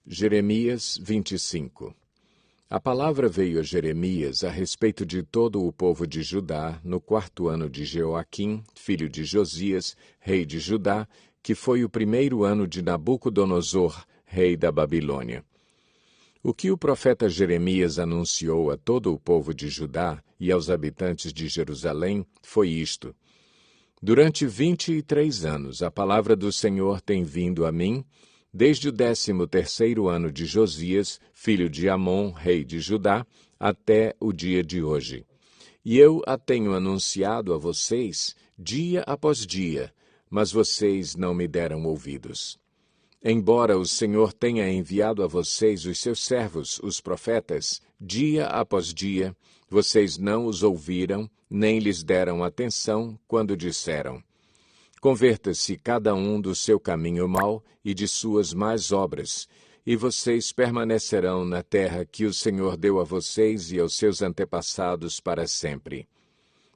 Jeremias 25. A palavra veio a Jeremias a respeito de todo o povo de Judá no 4º ano de Joaquim, filho de Josias, rei de Judá, que foi o 1º ano de Nabucodonosor, rei da Babilônia. O que o profeta Jeremias anunciou a todo o povo de Judá e aos habitantes de Jerusalém foi isto: Durante 23 anos a palavra do Senhor tem vindo a mim, desde o 13º ano de Josias, filho de Amon, rei de Judá, até o dia de hoje. E eu a tenho anunciado a vocês dia após dia, mas vocês não me deram ouvidos. Embora o Senhor tenha enviado a vocês os seus servos, os profetas, dia após dia, vocês não os ouviram, nem lhes deram atenção quando disseram: Converta-se cada um do seu caminho mau e de suas más obras, e vocês permanecerão na terra que o Senhor deu a vocês e aos seus antepassados para sempre.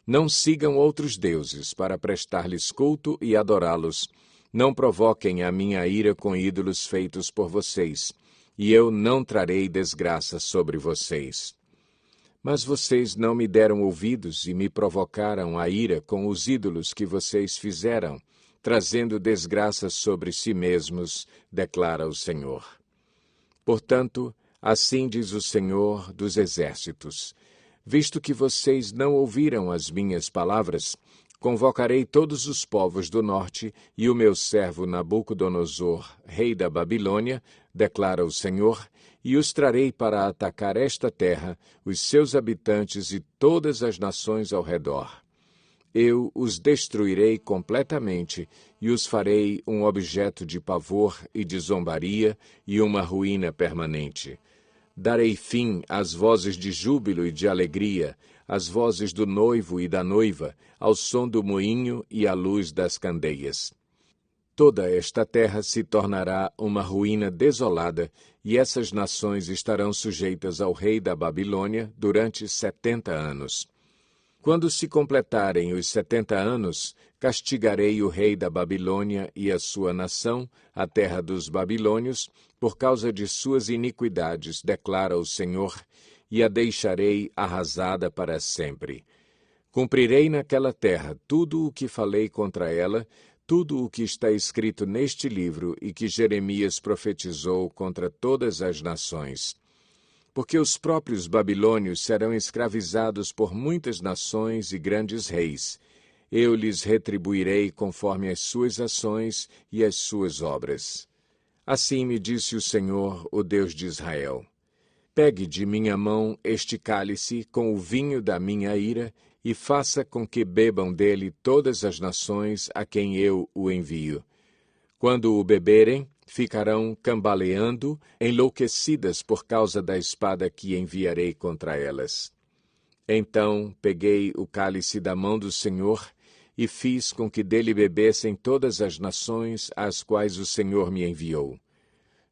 Não sigam outros deuses para prestar-lhes culto e adorá-los. Não provoquem a minha ira com ídolos feitos por vocês, e eu não trarei desgraça sobre vocês. Mas vocês não me deram ouvidos e me provocaram a ira com os ídolos que vocês fizeram, trazendo desgraça sobre si mesmos, declara o Senhor. Portanto, assim diz o Senhor dos Exércitos: visto que vocês não ouviram as minhas palavras, convocarei todos os povos do norte e o meu servo Nabucodonosor, rei da Babilônia, declara o Senhor, e os trarei para atacar esta terra, os seus habitantes e todas as nações ao redor. Eu os destruirei completamente e os farei um objeto de pavor e de zombaria e uma ruína permanente. Darei fim às vozes de júbilo e de alegria, às vozes do noivo e da noiva, ao som do moinho e à luz das candeias. Toda esta terra se tornará uma ruína desolada, e essas nações estarão sujeitas ao rei da Babilônia durante 70 anos. Quando se completarem os 70 anos, castigarei o rei da Babilônia e a sua nação, a terra dos babilônios, por causa de suas iniquidades, declara o Senhor, e a deixarei arrasada para sempre. Cumprirei naquela terra tudo o que falei contra ela, tudo o que está escrito neste livro e que Jeremias profetizou contra todas as nações. Porque os próprios babilônios serão escravizados por muitas nações e grandes reis. Eu lhes retribuirei conforme as suas ações e as suas obras. Assim me disse o Senhor, o Deus de Israel: Pegue de minha mão este cálice com o vinho da minha ira e faça com que bebam dele todas as nações a quem eu o envio. Quando o beberem, ficarão cambaleando, enlouquecidas por causa da espada que enviarei contra elas. Então peguei o cálice da mão do Senhor e fiz com que dele bebessem todas as nações às quais o Senhor me enviou.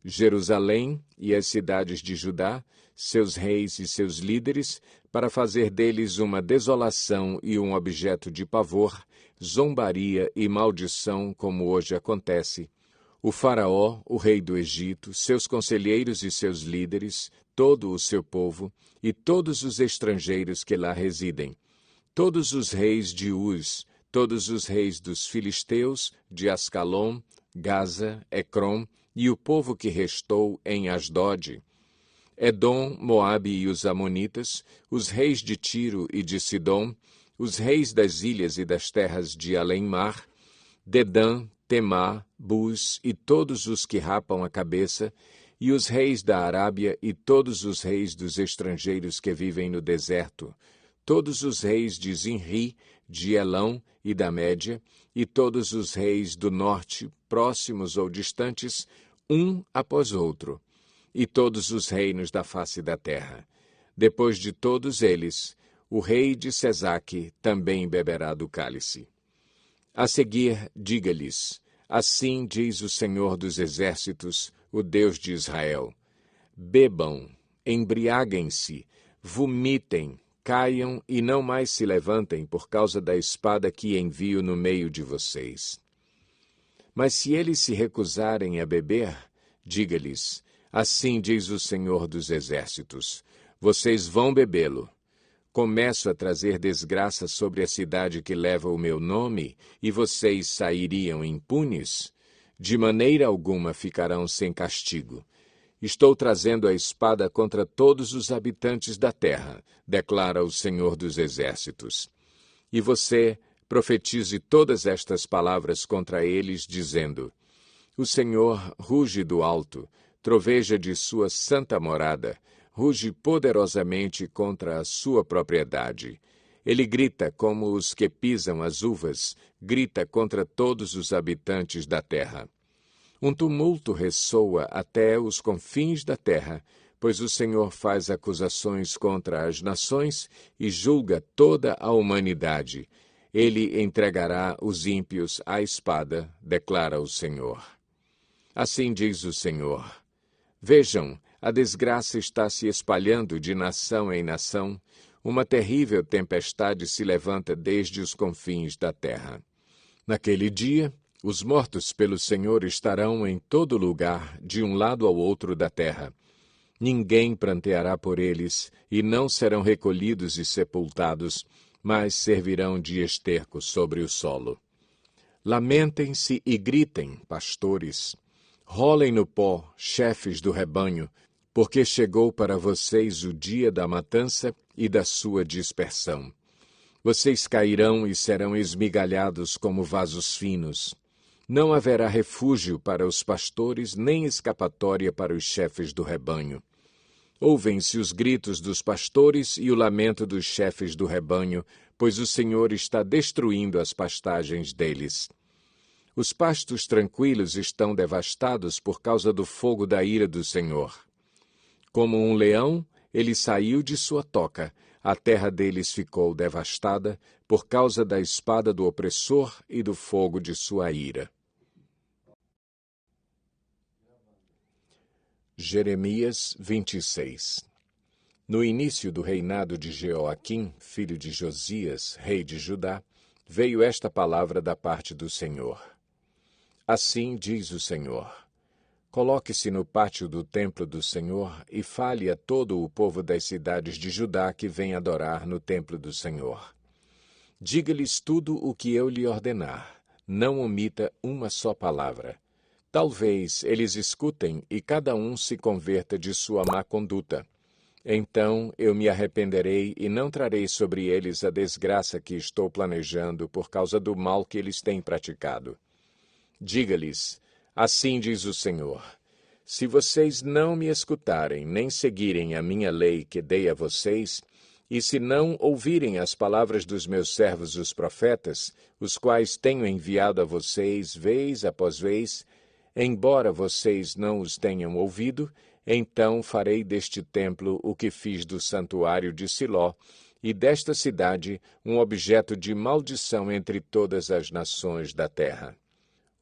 Jerusalém e as cidades de Judá, seus reis e seus líderes, para fazer deles uma desolação e um objeto de pavor, zombaria e maldição, como hoje acontece. O faraó, o rei do Egito, seus conselheiros e seus líderes, todo o seu povo, e todos os estrangeiros que lá residem, todos os reis de Uz, todos os reis dos filisteus, de Ascalon, Gaza, Ecrom, e o povo que restou em Asdod, Edom, Moabe e os amonitas, os reis de Tiro e de Sidom, os reis das ilhas e das terras de além-mar, Dedã, Temá, Bus e todos os que rapam a cabeça, e os reis da Arábia e todos os reis dos estrangeiros que vivem no deserto, todos os reis de Zinri, de Elão e da Média, e todos os reis do norte, próximos ou distantes, um após outro, e todos os reinos da face da terra. Depois de todos eles, o rei de Sesaque também beberá do cálice. A seguir, diga-lhes: assim diz o Senhor dos Exércitos, o Deus de Israel: bebam, embriaguem-se, vomitem, caiam e não mais se levantem por causa da espada que envio no meio de vocês. Mas se eles se recusarem a beber, diga-lhes: Assim diz o Senhor dos Exércitos: vocês vão bebê-lo. Começo a trazer desgraça sobre a cidade que leva o meu nome, e vocês sairiam impunes? De maneira alguma ficarão sem castigo. Estou trazendo a espada contra todos os habitantes da terra, declara o Senhor dos Exércitos. E você profetize todas estas palavras contra eles, dizendo: o Senhor ruge do alto, troveja de sua santa morada, ruge poderosamente contra a sua propriedade. Ele grita como os que pisam as uvas, grita contra todos os habitantes da terra. Um tumulto ressoa até os confins da terra, pois o Senhor faz acusações contra as nações e julga toda a humanidade. Ele entregará os ímpios à espada, declara o Senhor. Assim diz o Senhor: vejam, a desgraça está se espalhando de nação em nação, uma terrível tempestade se levanta desde os confins da terra. Naquele dia, os mortos pelo Senhor estarão em todo lugar, de um lado ao outro da terra. Ninguém pranteará por eles, e não serão recolhidos e sepultados, mas servirão de esterco sobre o solo. Lamentem-se e gritem, pastores. Rolem no pó, chefes do rebanho, porque chegou para vocês o dia da matança e da sua dispersão. Vocês cairão e serão esmigalhados como vasos finos. Não haverá refúgio para os pastores, nem escapatória para os chefes do rebanho. Ouvem-se os gritos dos pastores e o lamento dos chefes do rebanho, pois o Senhor está destruindo as pastagens deles. Os pastos tranquilos estão devastados por causa do fogo da ira do Senhor. Como um leão, ele saiu de sua toca. A terra deles ficou devastada por causa da espada do opressor e do fogo de sua ira. Jeremias 26. No início do reinado de Jeoaquim, filho de Josias, rei de Judá, veio esta palavra da parte do Senhor. Assim diz o Senhor: coloque-se no pátio do templo do Senhor e fale a todo o povo das cidades de Judá que vem adorar no templo do Senhor. Diga-lhes tudo o que eu lhe ordenar, não omita uma só palavra. Talvez eles escutem e cada um se converta de sua má conduta. Então eu me arrependerei e não trarei sobre eles a desgraça que estou planejando por causa do mal que eles têm praticado. Diga-lhes: assim diz o Senhor: se vocês não me escutarem nem seguirem a minha lei que dei a vocês, e se não ouvirem as palavras dos meus servos os profetas, os quais tenho enviado a vocês vez após vez, embora vocês não os tenham ouvido, então farei deste templo o que fiz do santuário de Siló, e desta cidade um objeto de maldição entre todas as nações da terra.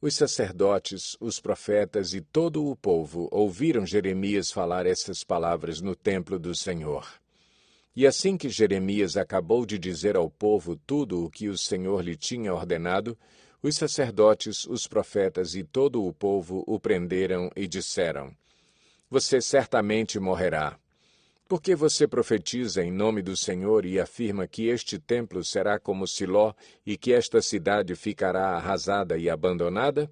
Os sacerdotes, os profetas e todo o povo ouviram Jeremias falar essas palavras no templo do Senhor. E assim que Jeremias acabou de dizer ao povo tudo o que o Senhor lhe tinha ordenado, os sacerdotes, os profetas e todo o povo o prenderam e disseram: você certamente morrerá. Porque você profetiza em nome do Senhor e afirma que este templo será como Siló e que esta cidade ficará arrasada e abandonada?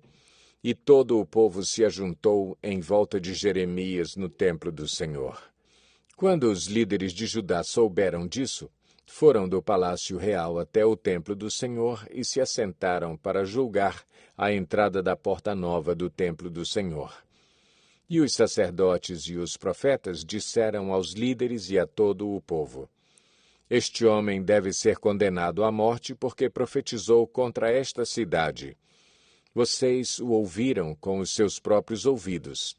E todo o povo se ajuntou em volta de Jeremias no templo do Senhor. Quando os líderes de Judá souberam disso, foram do palácio real até o templo do Senhor e se assentaram para julgar a entrada da porta nova do templo do Senhor. E os sacerdotes e os profetas disseram aos líderes e a todo o povo: este homem deve ser condenado à morte porque profetizou contra esta cidade. Vocês o ouviram com os seus próprios ouvidos.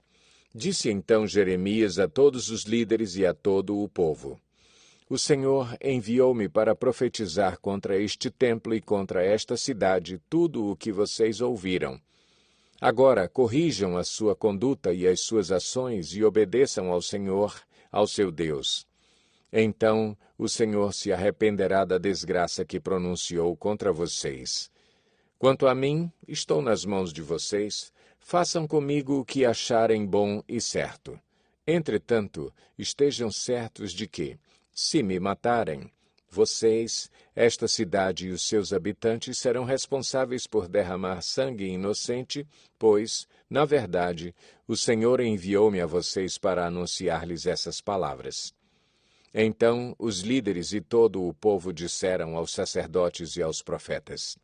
Disse então Jeremias a todos os líderes e a todo o povo: o Senhor enviou-me para profetizar contra este templo e contra esta cidade tudo o que vocês ouviram. Agora corrijam a sua conduta e as suas ações e obedeçam ao Senhor, ao seu Deus. Então o Senhor se arrependerá da desgraça que pronunciou contra vocês. Quanto a mim, estou nas mãos de vocês. Façam comigo o que acharem bom e certo. Entretanto, estejam certos de que, se me matarem, vocês, esta cidade e os seus habitantes serão responsáveis por derramar sangue inocente, pois, na verdade, o Senhor enviou-me a vocês para anunciar-lhes essas palavras. Então os líderes e todo o povo disseram aos sacerdotes e aos profetas: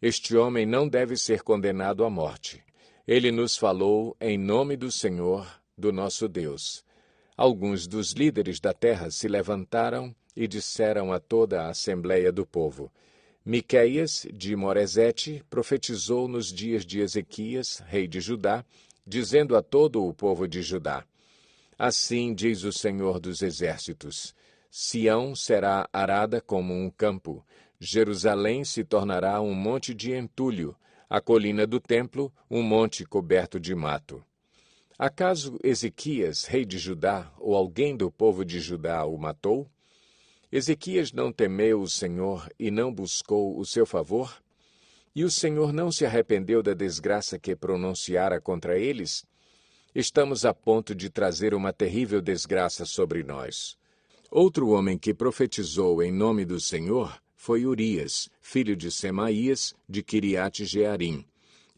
Este homem não deve ser condenado à morte. Ele nos falou em nome do Senhor, do nosso Deus. Alguns dos líderes da terra se levantaram e disseram a toda a assembleia do povo: Miqueias, de Moresete, profetizou nos dias de Ezequias, rei de Judá, dizendo a todo o povo de Judá: Assim diz o Senhor dos Exércitos: Sião será arada como um campo, Jerusalém se tornará um monte de entulho, a colina do templo, um monte coberto de mato. Acaso Ezequias, rei de Judá, ou alguém do povo de Judá o matou? Ezequias não temeu o Senhor e não buscou o seu favor? E o Senhor não se arrependeu da desgraça que pronunciara contra eles? Estamos a ponto de trazer uma terrível desgraça sobre nós. Outro homem que profetizou em nome do Senhor foi Urias, filho de Semaías, de Quiriate-Jearim.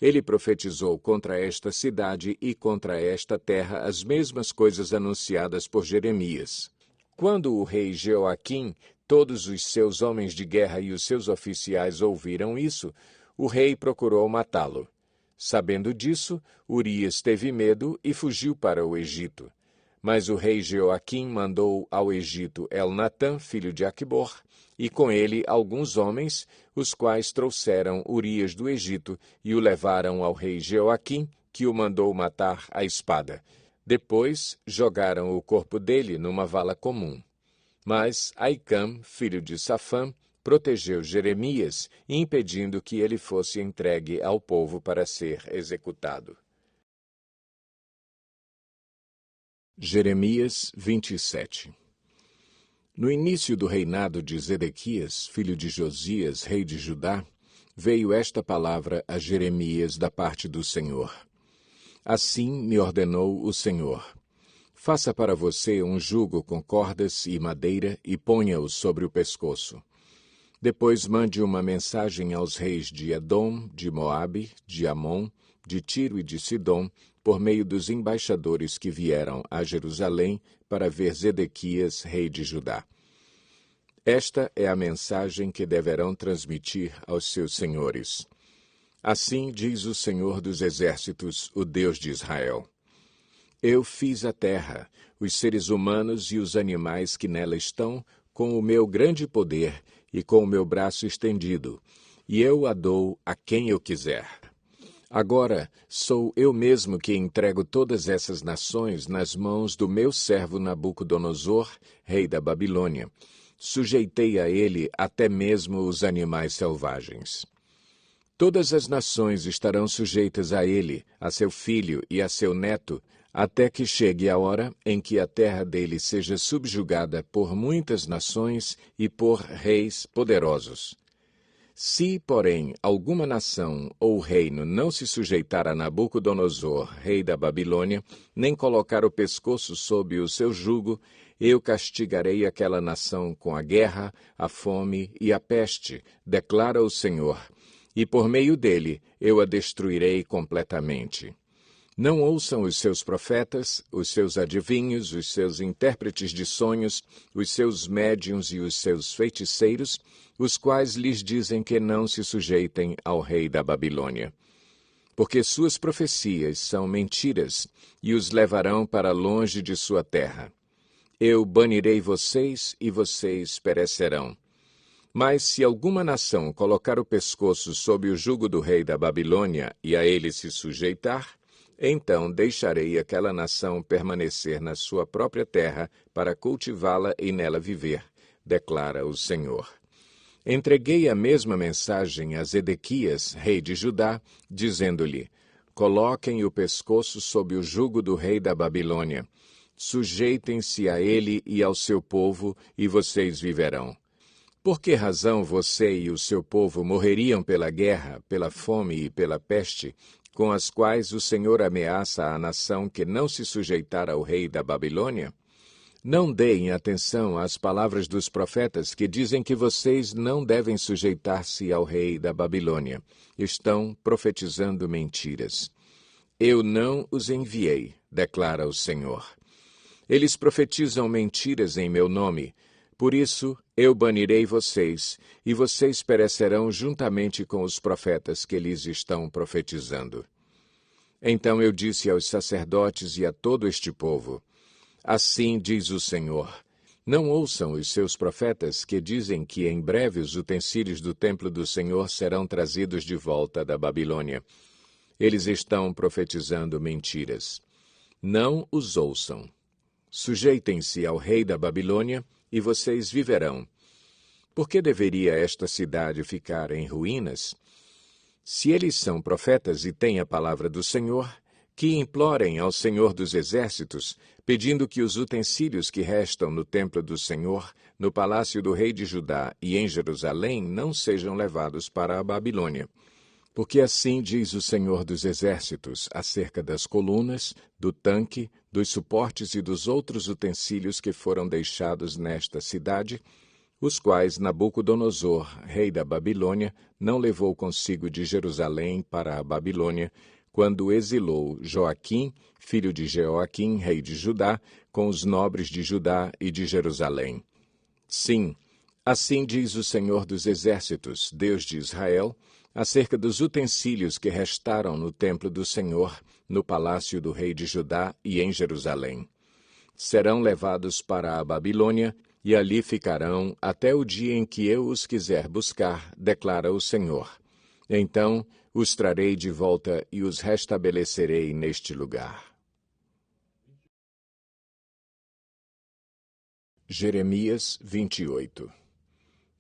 Ele profetizou contra esta cidade e contra esta terra as mesmas coisas anunciadas por Jeremias. Quando o rei Jeoaquim, todos os seus homens de guerra e os seus oficiais ouviram isso, o rei procurou matá-lo. Sabendo disso, Urias teve medo e fugiu para o Egito. Mas o rei Jeoaquim mandou ao Egito Elnatã, filho de Aquibor, e com ele alguns homens, os quais trouxeram Urias do Egito e o levaram ao rei Jeoaquim, que o mandou matar à espada. Depois jogaram o corpo dele numa vala comum. Mas Aicam, filho de Safã, protegeu Jeremias, impedindo que ele fosse entregue ao povo para ser executado. Jeremias 27. No início do reinado de Zedequias, filho de Josias, rei de Judá, veio esta palavra a Jeremias da parte do Senhor. Assim me ordenou o Senhor: Faça para você um jugo com cordas e madeira e ponha-o sobre o pescoço. Depois mande uma mensagem aos reis de Edom, de Moabe, de Amon, de Tiro e de Sidom, por meio dos embaixadores que vieram a Jerusalém para ver Zedequias, rei de Judá. Esta é a mensagem que deverão transmitir aos seus senhores. Assim diz o Senhor dos Exércitos, o Deus de Israel: Eu fiz a terra, os seres humanos e os animais que nela estão, com o meu grande poder e com o meu braço estendido, e eu a dou a quem eu quiser. Agora sou eu mesmo que entrego todas essas nações nas mãos do meu servo Nabucodonosor, rei da Babilônia. Sujeitei a ele até mesmo os animais selvagens. Todas as nações estarão sujeitas a ele, a seu filho e a seu neto, até que chegue a hora em que a terra dele seja subjugada por muitas nações e por reis poderosos. Se, porém, alguma nação ou reino não se sujeitar a Nabucodonosor, rei da Babilônia, nem colocar o pescoço sob o seu jugo, eu castigarei aquela nação com a guerra, a fome e a peste, declara o Senhor, e por meio dele eu a destruirei completamente. Não ouçam os seus profetas, os seus adivinhos, os seus intérpretes de sonhos, os seus médiuns e os seus feiticeiros, os quais lhes dizem que não se sujeitem ao rei da Babilônia. Porque suas profecias são mentiras e os levarão para longe de sua terra. Eu banirei vocês e vocês perecerão. Mas se alguma nação colocar o pescoço sob o jugo do rei da Babilônia e a ele se sujeitar, então deixarei aquela nação permanecer na sua própria terra para cultivá-la e nela viver, declara o Senhor. Entreguei a mesma mensagem a Zedequias, rei de Judá, dizendo-lhe: Coloquem o pescoço sob o jugo do rei da Babilônia. Sujeitem-se a ele e ao seu povo, e vocês viverão. Por que razão você e o seu povo morreriam pela guerra, pela fome e pela peste, com as quais o Senhor ameaça a nação que não se sujeitar ao rei da Babilônia? Não deem atenção às palavras dos profetas que dizem que vocês não devem sujeitar-se ao rei da Babilônia. Estão profetizando mentiras. Eu não os enviei, declara o Senhor. Eles profetizam mentiras em meu nome. Por isso, eu banirei vocês, e vocês perecerão juntamente com os profetas que lhes estão profetizando. Então eu disse aos sacerdotes e a todo este povo: assim diz o Senhor, não ouçam os seus profetas que dizem que em breve os utensílios do templo do Senhor serão trazidos de volta da Babilônia. Eles estão profetizando mentiras. Não os ouçam. Sujeitem-se ao rei da Babilônia e vocês viverão. Por que deveria esta cidade ficar em ruínas? Se eles são profetas e têm a palavra do Senhor, que implorem ao Senhor dos Exércitos, pedindo que os utensílios que restam no templo do Senhor, no palácio do rei de Judá e em Jerusalém não sejam levados para a Babilônia. Porque assim diz o Senhor dos Exércitos acerca das colunas, do tanque, dos suportes e dos outros utensílios que foram deixados nesta cidade, os quais Nabucodonosor, rei da Babilônia, não levou consigo de Jerusalém para a Babilônia, quando exilou Joaquim, filho de Jeoaquim, rei de Judá, com os nobres de Judá e de Jerusalém. Sim, assim diz o Senhor dos Exércitos, Deus de Israel, acerca dos utensílios que restaram no templo do Senhor, no palácio do rei de Judá e em Jerusalém. Serão levados para a Babilônia e ali ficarão até o dia em que eu os quiser buscar, declara o Senhor. Então os trarei de volta e os restabelecerei neste lugar. Jeremias 28.